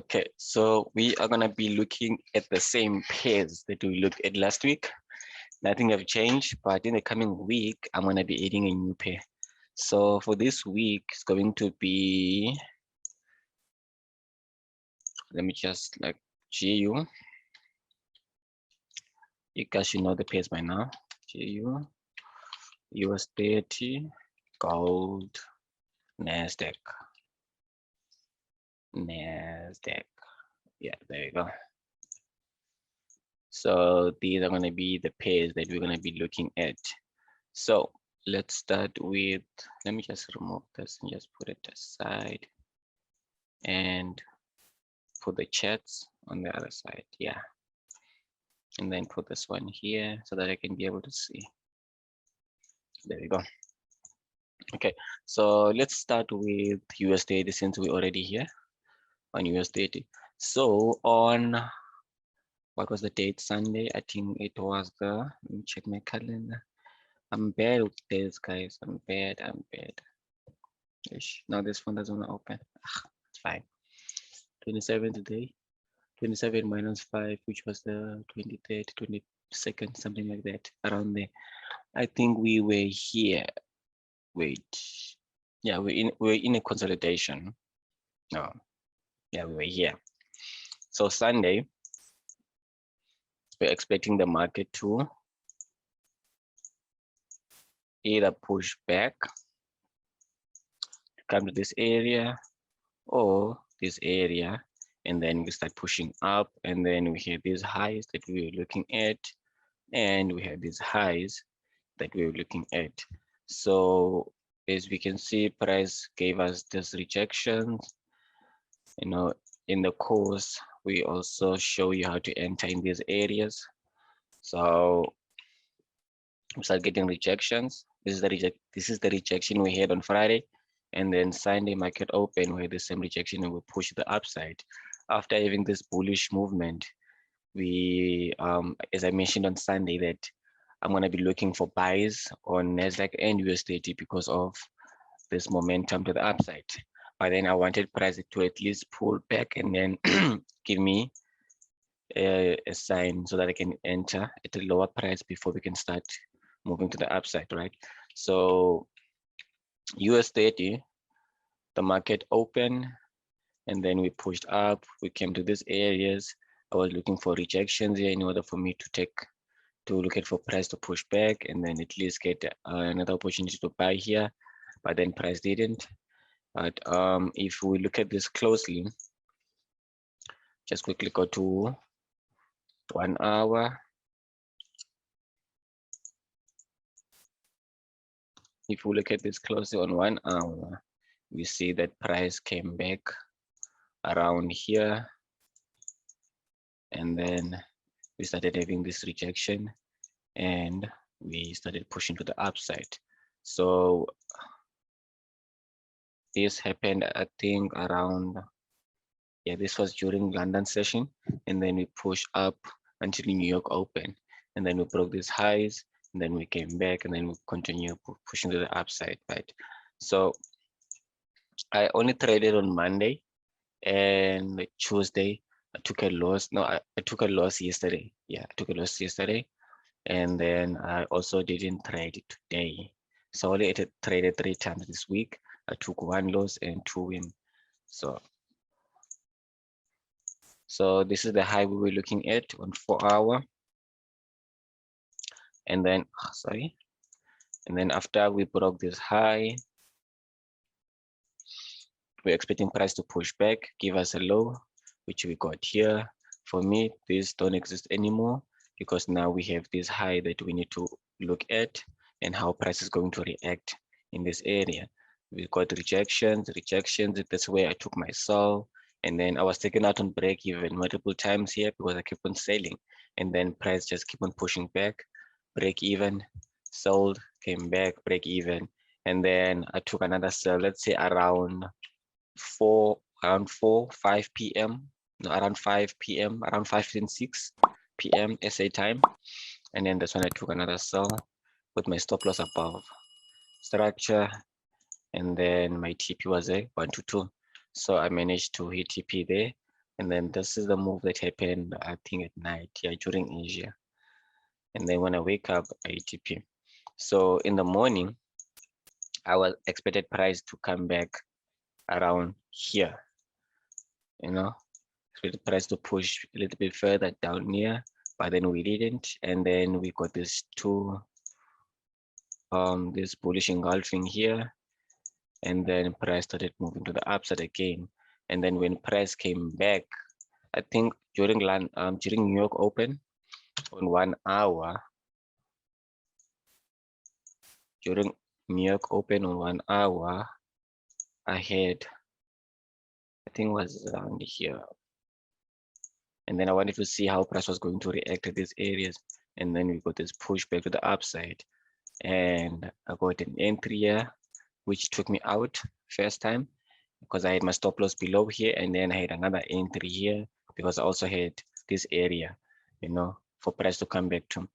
Okay, so we are gonna be looking at the same pairs that we looked at last week. Nothing have changed, but in the coming week, I'm gonna be adding a new pair. So for this week, it's going to be, let me just like GU. You guys should know the pairs by now. GU, US30, gold, Nasdaq. Yeah, there you go. So these are going to be the pairs that we're going to be looking at. So let's start with, let me just remove this and just put it aside and put the chats on the other side. Yeah. And then put this one here so that I can be able to see. There we go. Okay, so let's start with USD since we're already here on USD. So on, what was the date? Sunday. I think it was the, let me check my calendar. I'm bad with days, guys. I'm bad. Ish. Now this phone doesn't want to open. It's fine. 27 today. 27 minus 5, which was the 23rd, 22nd, something like that, around there. I think we were here. Wait. Yeah, we're in a consolidation. No. Yeah, we were here. So Sunday, we're expecting the market to either push back, come to this area, or this area, and then we start pushing up, and then we have these highs that we were looking at, and we have these highs that we were looking at. So as we can see, price gave us this rejection. You know, in the course, we also show you how to enter in these areas. So we start getting rejections. This is the rejection we had on Friday, and then Sunday market open, we had the same rejection and we push the upside. After having this bullish movement, we, as I mentioned on Sunday, that I'm going to be looking for buys on Nasdaq and USD because of this momentum to the upside. But then I wanted price to at least pull back and then give me a sign so that I can enter at a lower price before we can start moving to the upside, right? So US30, the market open, and then we pushed up. We came to these areas. I was looking for rejections here in order for me to look at for price to push back and then at least get another opportunity to buy here, but then price didn't. But if we look at this closely, just quickly go to 1 hour. If we look at this closely on 1 hour, we see that price came back around here, and then we started having this rejection and we started pushing to the upside. So this happened, I think, around, yeah, this was during London session, and then we pushed up until New York open, and then we broke these highs, and then we came back, and then we continue pushing to the upside, right? So I only traded on Monday and Tuesday. I took a loss. No, I took a loss yesterday. Yeah, I took a loss yesterday, and then I also didn't trade today. So I only traded 3 times this week. I took 1 loss and 2 wins. So this is the high we were looking at on 4 hour. And then, and then after we broke this high, we're expecting price to push back, give us a low, which we got here. For me, these don't exist anymore because now we have this high that we need to look at and how price is going to react in this area. We got rejections. That's where I took my sell. And then I was taken out on break even multiple times here because I kept on selling. And then price just keep on pushing back, break even, sold, came back, break even. And then I took another sell, let's say around 5 p.m. No, around 5 p.m., around 5 and 6 p.m. SA time. And then that's when I took another sell with my stop loss above structure. And then my TP was a 122. So I managed to hit TP there. And then this is the move that happened, I think, at night, yeah, during Asia. And then when I wake up, ATP. So in the morning, I was expected price to come back around here, you know, expected price to push a little bit further down here, but then we didn't. And then we got this this bullish engulfing here, and then price started moving to the upside again. And then when price came back, I think during New York Open on 1 hour, during New York Open on 1 hour, I had, I think it was around here. And then I wanted to see how price was going to react to these areas. And then we got this push back to the upside. And I got an entry here, which took me out first time because I had my stop loss below here. And then I had another entry here because I also had this area, you know, for price to come back to.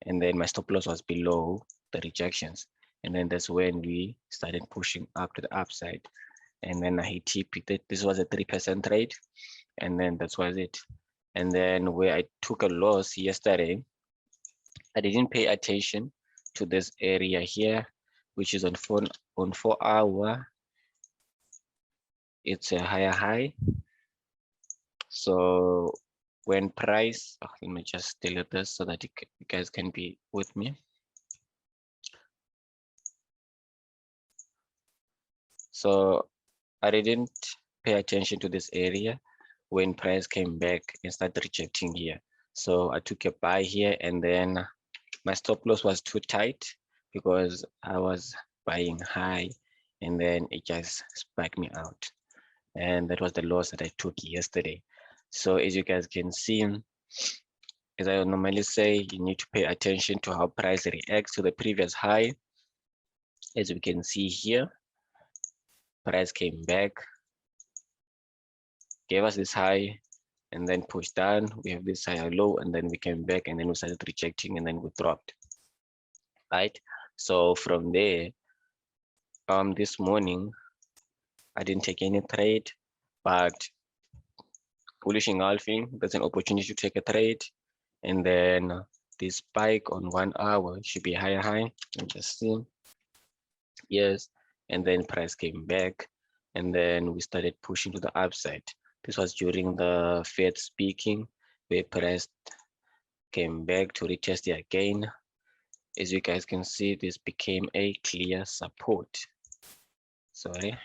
And then my stop loss was below the rejections. And then that's when we started pushing up to the upside. And then I hit TP. This was a 3% trade. And then that was it. And then where I took a loss yesterday, I didn't pay attention to this area here, which is on 4 hour. It's a higher high. So when price, let me just delete this so that you guys can be with me. So I didn't pay attention to this area when price came back and started rejecting here. So I took a buy here, and then my stop loss was too tight because I was buying high, and then it just spiked me out. And that was the loss that I took yesterday. So as you guys can see, as I normally say, you need to pay attention to how price reacts to the previous high. As we can see here, price came back, gave us this high, and then pushed down. We have this higher low, and then we came back, and then we started rejecting, and then we dropped. Right? So from there, this morning, I didn't take any trade, but bullish engulfing, there's an opportunity to take a trade. And then this spike on 1 hour should be higher high. And just see. Yes. And then price came back, and then we started pushing to the upside. This was during the Fed speaking, where price came back to retest it again. As you guys can see, this became a clear support. Sorry,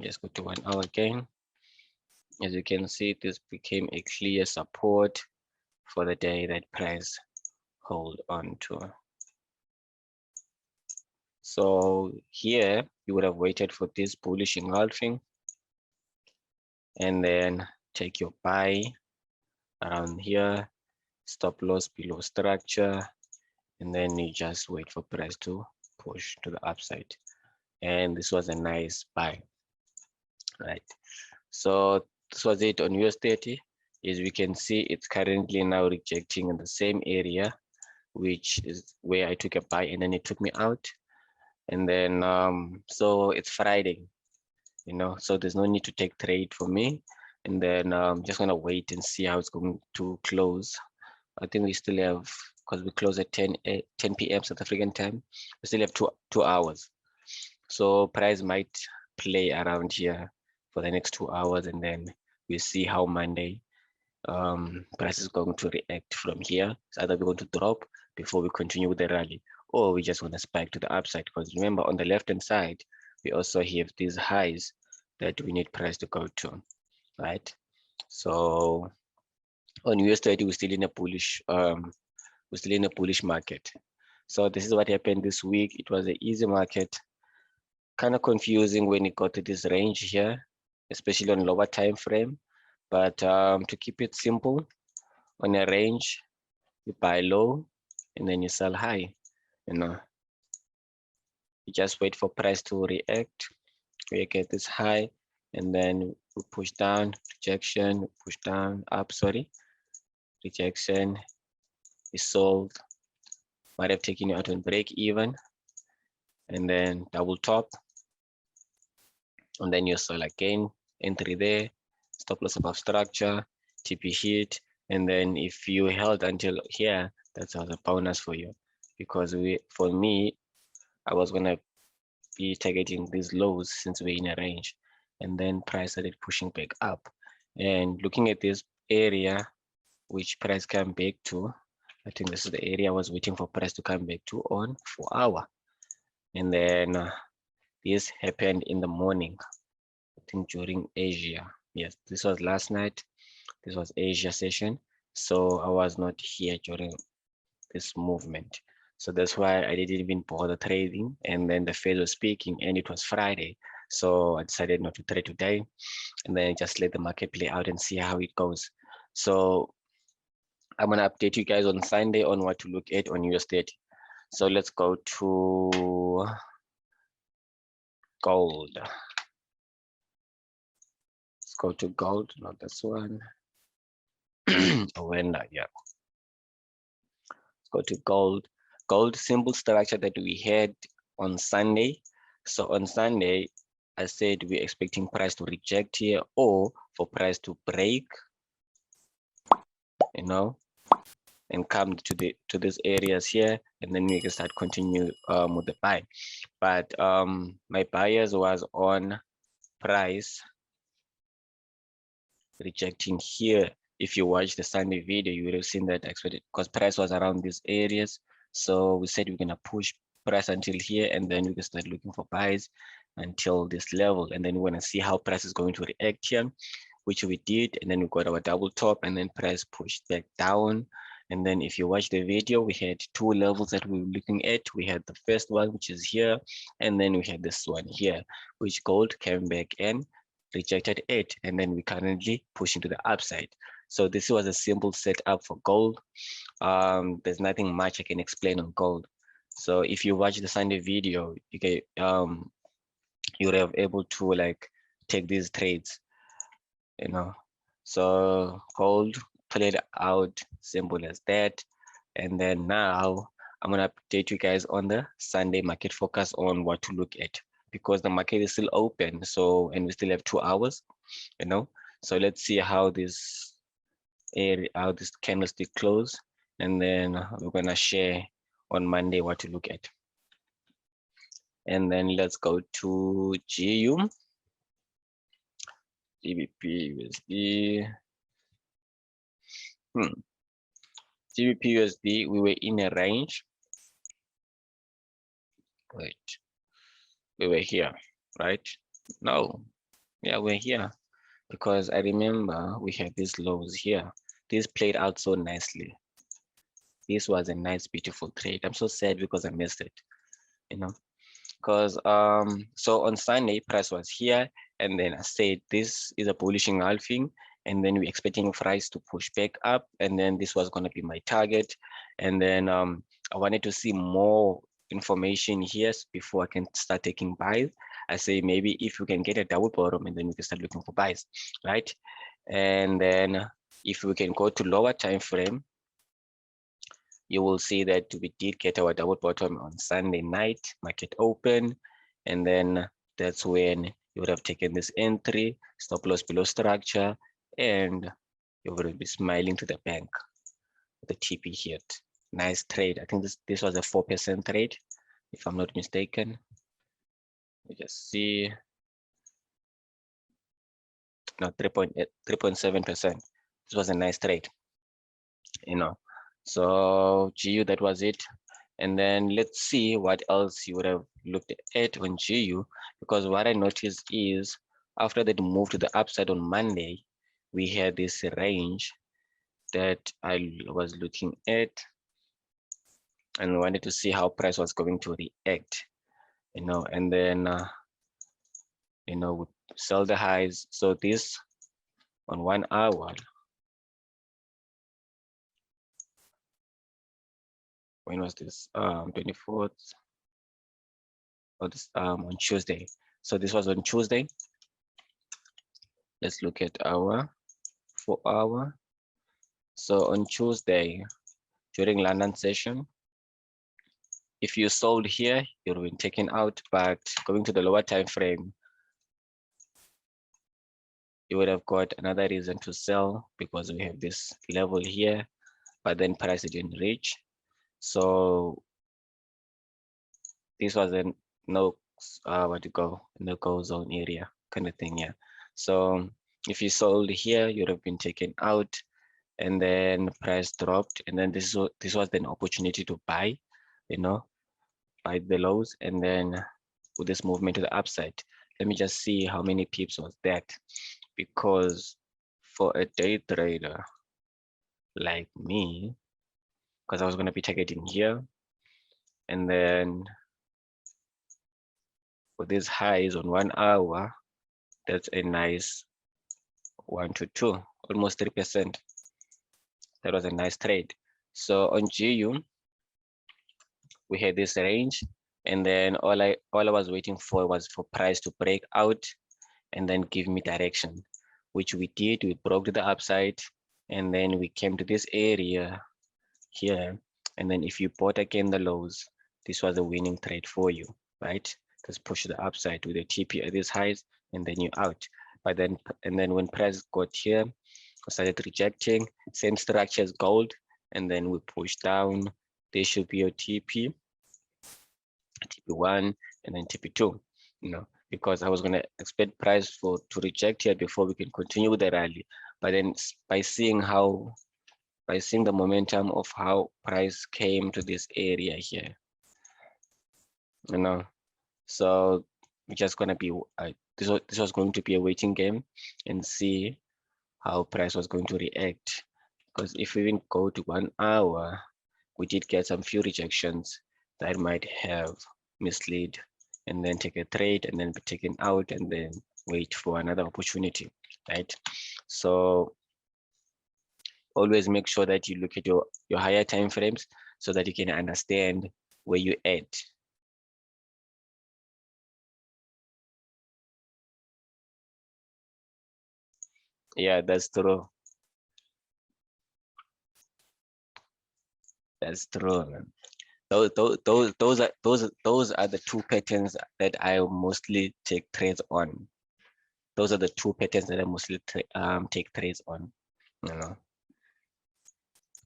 just go to 1 hour again. As you can see, this became a clear support for the day that price hold on to. So here you would have waited for this bullish engulfing and then take your buy around here, stop loss below structure, and then you just wait for price to push to the upside. And this was a nice buy, right? So this was it on US30. As we can see, it's currently now rejecting in the same area, which is where I took a buy, and then it took me out. And then so it's Friday, you know, so there's no need to take trade for me. And then just gonna wait and see how it's going to close. I think we still have, because we close at 10 p.m. South African time, we still have two hours. So price might play around here for the next 2 hours, and then we see how Monday price is going to react from here. It's either we're going to drop before we continue with the rally, or we just want to spike to the upside. Because remember, on the left hand side, we also have these highs that we need price to go to, right? So on US30, we're still in a bullish market. So this is what happened this week. It was an easy market, kind of confusing when it got to this range here, especially on lower time frame. But to keep it simple, on a range, you buy low and then you sell high. You know, you just wait for price to react. We get this high, and then we push down, rejection, push down, up, sorry, rejection is sold. Might have taken you out on break even, and then double top, and then you sell again, entry there, stop loss above structure, TP hit, and then if you held until here, that's a bonus for you, because for me, I was gonna be targeting these lows since we're in a range, and then price started pushing back up. And looking at this area, which price came back to, I think this is the area I was waiting for price to come back to on 4 hour. And then this happened in the morning, I think during Asia. Yes, this was last night. This was Asia session. So I was not here during this movement. So that's why I didn't even bother trading. And then the Fed was speaking and it was Friday. So I decided not to trade today, and then just let the market play out and see how it goes. So I'm gonna update you guys on Sunday on what to look at on US30. So let's go to gold. Let's go to gold, not this one. When yeah. Let's go to gold. Gold symbol structure that we had on Sunday. So on Sunday, I said we're expecting price to reject here or for price to break, you know, and come to these areas here, and then we can start continue with the buy. But my bias was on price rejecting here. If you watch the Sunday video, you would have seen that I expected, because price was around these areas. So we said we're gonna push price until here, and then we can start looking for buys until this level, and then we're gonna see how price is going to react here, which we did, and then we got our double top, and then price pushed back down. And then if you watch the video, we had two levels that we were looking at. We had the first one, which is here, and then we had this one here, which gold came back and rejected it, and then we currently pushing to the upside. So this was a simple setup for gold. There's nothing much I can explain on gold. So if you watch the Sunday video, you can you're able to like take these trades, you know. So gold played out simple as that. And then now I'm gonna update you guys on the Sunday market focus on what to look at, because the market is still open. So, and we still have 2 hours, you know. So let's see how this area, how this candlestick close, and then we're gonna share on Monday what to look at. And then let's go to GU, GBPUSD. GBPUSD, we were in a range. Wait, we were here, right? No, yeah, we're here, because I remember we had these lows here. This played out so nicely. This was a nice, beautiful trade. I'm so sad because I missed it, you know, because so on Sunday price was here, and then I said this is a bullish engulfing, and then we're expecting price to push back up, and then this was going to be my target. And then I wanted to see more information here before I can start taking buys. I say maybe if we can get a double bottom, and then we can start looking for buys, right? And then if we can go to lower time frame, you will see that we did get our double bottom on Sunday night, market open, and then that's when you would have taken this entry, stop loss below structure, and you would be smiling to the bank with the TP hit. Nice trade. I think this was a 4% trade, if I'm not mistaken. You just see, no, 3.7%. This was a nice trade, you know. So GU, that was it. And then let's see what else you would have looked at on GU, because what I noticed is after that move to the upside on Monday, we had this range that I was looking at and wanted to see how price was going to react, you know, and then, you know, we sell the highs. So this on 1 hour, when was this? 24th, or this on Tuesday. So this was on Tuesday. Let's look at our 4 hour. So on Tuesday, during London session, if you sold here, you've been taken out, but going to the lower time frame, you would have got another reason to sell because we have this level here, but then price didn't reach. So this was a no no-go zone area kind of thing. Yeah. So if you sold here, you'd have been taken out, and then price dropped, and then this was an opportunity to buy, buy the lows, and then with this movement to the upside. Let me just see how many pips was that, because for a day trader like me, because I was going to be targeting here, and then for these highs on 1 hour, that's a nice 1 to 2, almost 3%. That was a nice trade. So on GU, we had this range, and then all I was waiting for was for price to break out and then give me direction, which we did. We broke to the upside, and then we came to this area here. And then if you bought again the lows, this was a winning trade for you, right? Just push the upside with the TP at these highs, and then you're out. But then, and then when price got here, started rejecting, same structure as gold, and then we push down. There should be your TP, TP1, and then TP2, because I was going to expect price to reject here before we can continue with the rally. But then by seeing the momentum of how price came to this area here, so we're just going to be, this was going to be a waiting game and see how price was going to react. Because if we even go to 1 hour, we did get some few rejections that might have misled, and then take a trade and then be taken out and then wait for another opportunity, right? So always make sure that you look at your higher time frames so that you can understand where you're at. Yeah, that's true. That's true, man. Those are the two patterns that I mostly take trades on. Those are the two patterns that I mostly take trades on,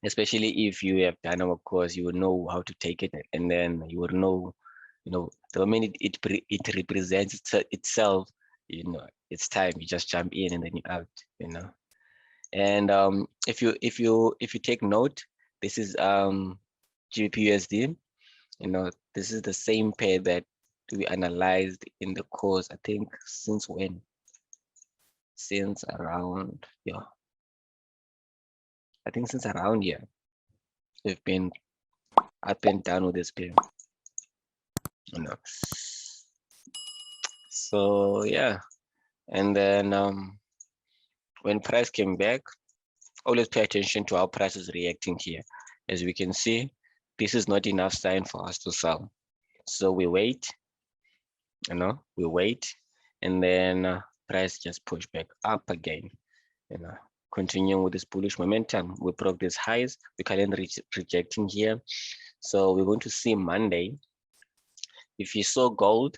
especially if you have done our course, you will know how to take it, and then you will know, the minute it represents itself, it's time. You just jump in and then you're out, And if you take note, this is GBPUSD. This is the same pair that we analyzed in the course. I think since when? Since around, I think since around here, we've been up and down with this pair. So yeah, and then when price came back, always pay attention to how price is reacting here. As we can see, this is not enough sign for us to sell. So we wait, we wait, and then price just push back up again, continuing with this bullish momentum. We broke these highs, we can't rejecting here. So we're going to see Monday. If you saw gold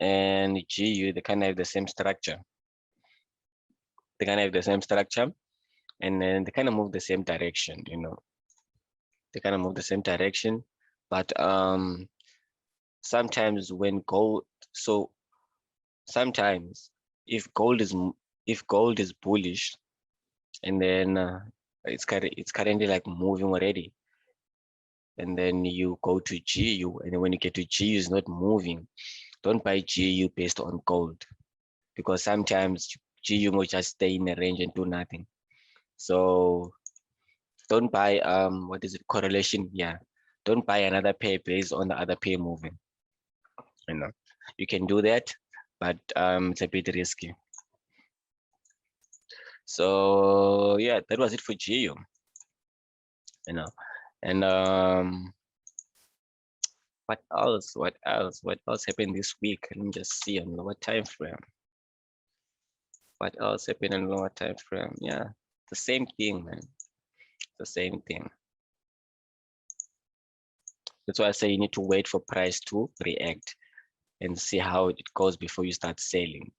and GU, they kind of have the same structure. They kind of have the same structure, and then they kind of move the same direction, They kind of move the same direction, but sometimes when gold, so sometimes if gold is bullish, and then it's currently like moving already, and then you go to GU, and then when you get to GU is not moving, don't buy GU based on gold, because sometimes GU will just stay in a range and do nothing. So don't buy what is it, correlation? Yeah, don't buy another pair based on the other pair moving. You can do that, but it's a bit risky. So yeah, that was it for GU. And what else happened this week? Let me just see on lower time frame. What else happened on lower time frame? Yeah, the same thing, man. The same thing. That's why I say you need to wait for price to react and see how it goes before you start selling.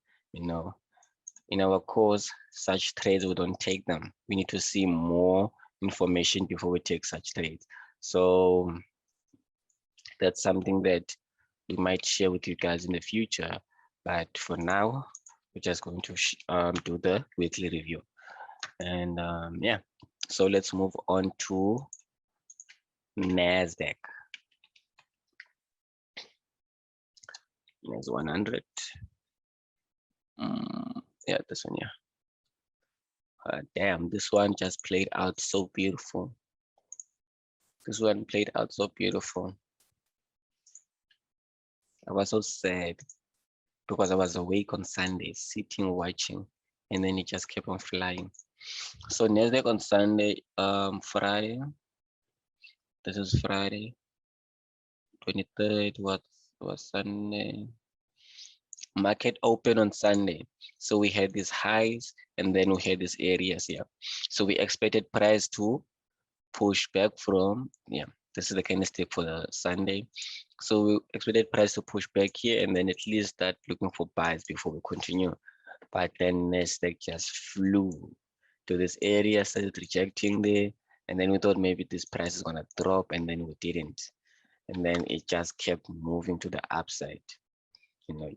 in our course, such trades, we don't take them. We need to see more information before we take such trades. So that's something that we might share with you guys in the future. But for now, we're just going to do the weekly review. And yeah, so let's move on to Nasdaq. There's 100. Yeah, this one, yeah. Damn, this one just played out so beautiful. This one played out so beautiful. I was so sad because I was awake on Sunday, sitting, watching, and then it just kept on flying. So Nasdaq on Sunday, Friday. This is Friday, 23rd. Was Sunday? Market open on Sunday. So we had these highs and then we had these areas here. So we expected price to push back from, yeah, this is the candlestick for the Sunday. So we expected price to push back here and then at least start looking for buys before we continue. But then Nasdaq just flew to this area, started rejecting there. And then we thought maybe this price is gonna drop and then we didn't. And then it just kept moving to the upside. You know,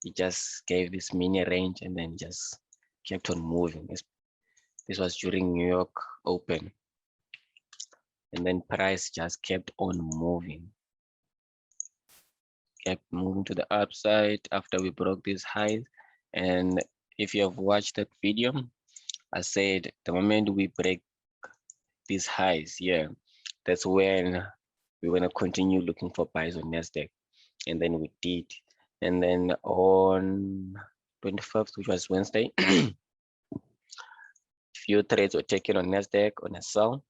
it just gave this mini range and then just kept on moving. This was during New York Open. And then price just kept on moving. Kept moving to the upside after we broke these highs. And if you have watched that video, I said the moment we break these highs here, that's when we want to continue looking for buys on Nasdaq. And then we did. And then on 25th, which was Wednesday, few trades were taken on Nasdaq on a sell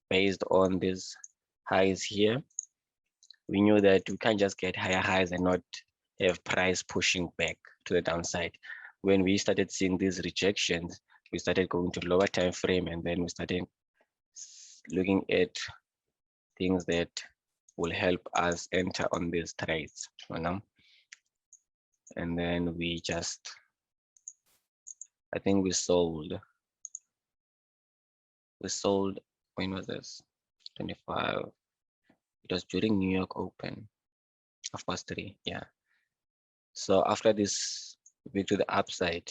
based on these highs here. We knew that we can't just get higher highs and not have price pushing back to the downside. When we started seeing these rejections, we started going to lower time frame and then we started looking at things that will help us enter on these trades, you know. And then we just, I think we sold, when was this? 25. It was during New York Open, of course, 3, yeah. So after this week to the upside,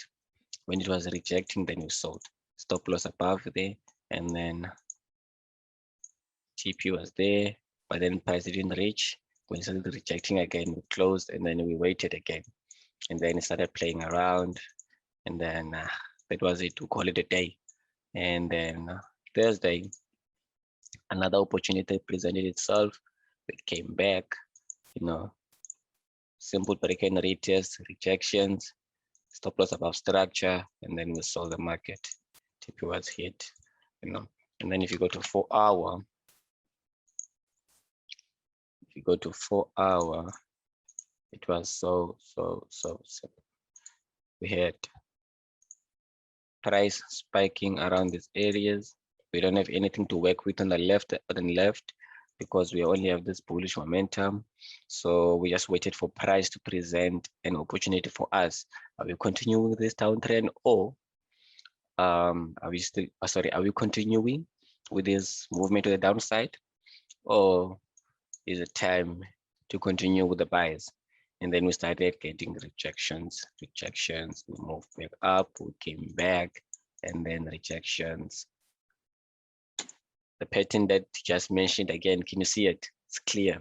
when it was rejecting, then we sold. Stop loss above there, and then TP was there, but then price didn't reach. When it started rejecting again, we closed, and then we waited again. And then it started playing around, and then that was it. We call it a day. And then Thursday, another opportunity presented itself. We came back, you know, simple break and retest, rejections, stop loss above structure, and then we sold the market. TP was hit, you know. And then if you go to 4 hour, it was so simple. We had price spiking around these areas. We don't have anything to work with on the left because we only have this bullish momentum. So we just waited for price to present an opportunity for us. Are we continuing with this downtrend, or are we continuing with this movement to the downside, or is it time to continue with the buys? And then we started getting rejections. We moved back up, we came back, and then rejections. The pattern that you just mentioned again, can you see it? It's clear.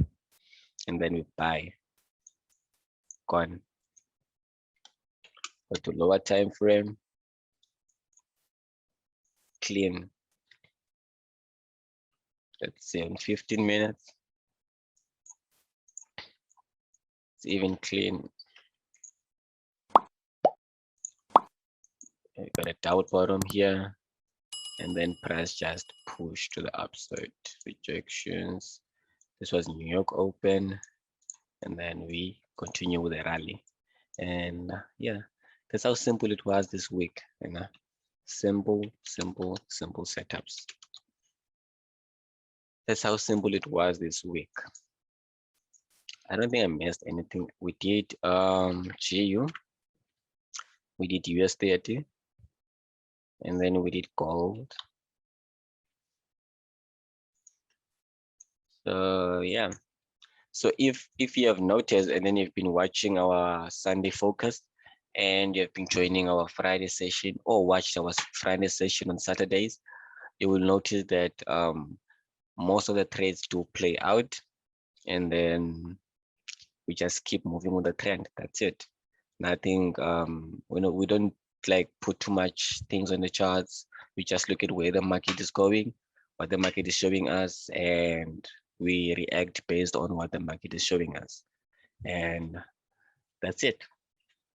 And then we buy. Gone. Go to lower time frame. Clean. Let's say in 15 minutes. It's even clean. You got a double bottom here, and then price just push to the upside. Rejections. This was New York Open, and then we continue with the rally. And yeah, that's how simple it was this week. You know, simple setups. That's how simple it was this week. I don't think I missed anything. We did GU. we did US30, and then we did gold. So yeah. So if you have noticed, and then you've been watching our Sunday focus, and you have been joining our Friday session or watched our Friday session on Saturdays, you will notice that most of the trades do play out, and then we just keep moving with the trend. That's it. Nothing. We don't like put too much things on the charts. We just look at where the market is going, what the market is showing us, and we react based on what the market is showing us. And that's it.